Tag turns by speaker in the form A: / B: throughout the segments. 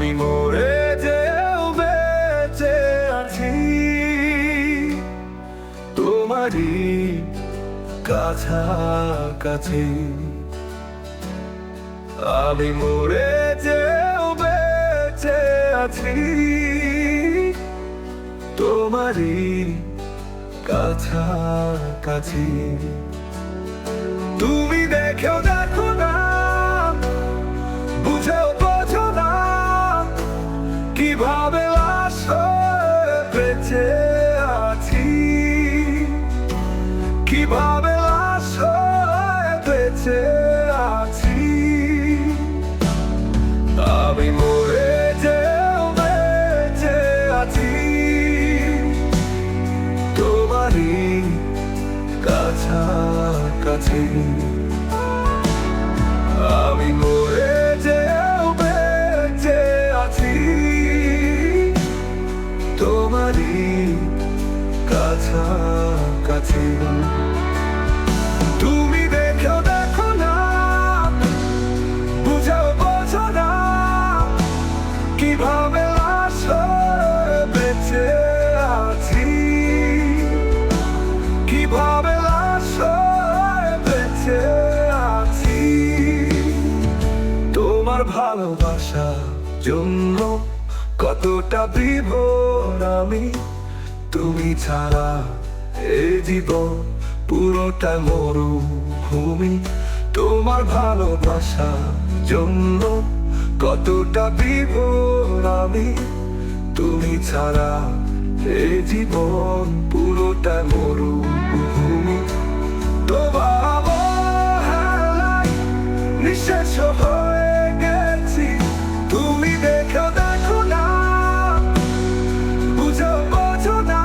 A: আমি মরে যেও বেঁচে আছি তোমারই কাছাকাছি। আমি মরে যেও বেঁচে আছি তোমারই কাছাকাছি। তুমি দেখো না, বুঝেও বোঝো না, কিভাবে আসলে বেঁচে আছি, কিভাবে আসলে বেঁচে আছি। আমি মরে যেও বেঁচে আছি তোমারই কাছাকাছি। আমি মরে যেও বেঁচে আছি তোমারই কাছাকাছি। তুমি দেখো না, বুঝেও বোঝো না, কিভাবে আসলে বেঁচে আছি, কিভাবে আসলে বেঁচে আছি। তোমার ভালোবাসার জন্য কতটা বিভোর আমি, তুমি ছাড়া এই জীবন পুরোটা মরুভূমি। তোমার ভালোবাসার জন্য কতটা বিভোর আমি, তুমি ছাড়া এই জীবন পুরোটা মরুভূমি। তোমার অবহেলায় নিঃশেষ হয়ে গেছি, তুমি দেখো না, বুঝেও বোঝো না,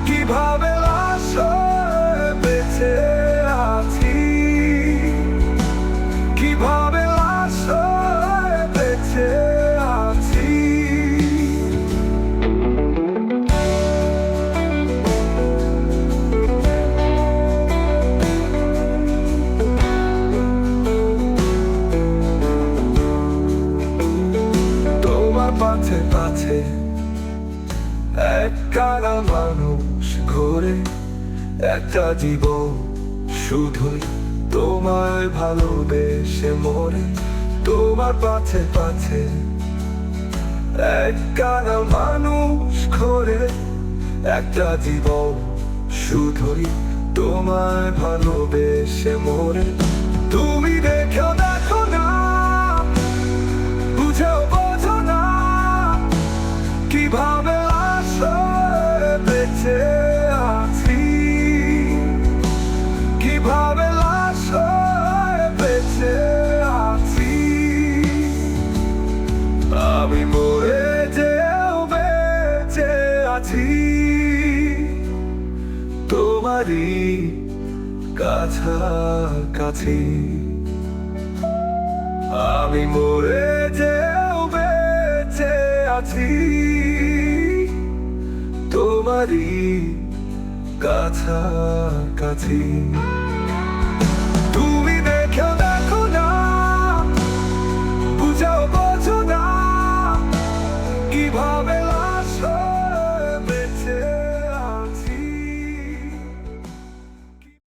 A: কিভাবে আসলে বেঁচে আছি, কিভাবে আসলে বেঁচে আছি। তোমার পাছে এক কালা মানুষ ঘোরে, একটা জীবন শুধুই তোমায় ভালোবেসে মরে। তোমার পাছে এক কালা মানুষ ঘোরে, একটা জীবন শুধুই তোমায় ভালোবেসে মরে। তুমি দেখো না, বুঝেও বোঝো না, কিভাবে আসলে বেঁচে আছি, কিভাবে আসলে বেঁচে আছি। আমি মরে যেও বেঁচে আছি তোমারই কাছাকাছি। আমি মরে যেও বেঁচে আছি তোমারই কাছাকাছি।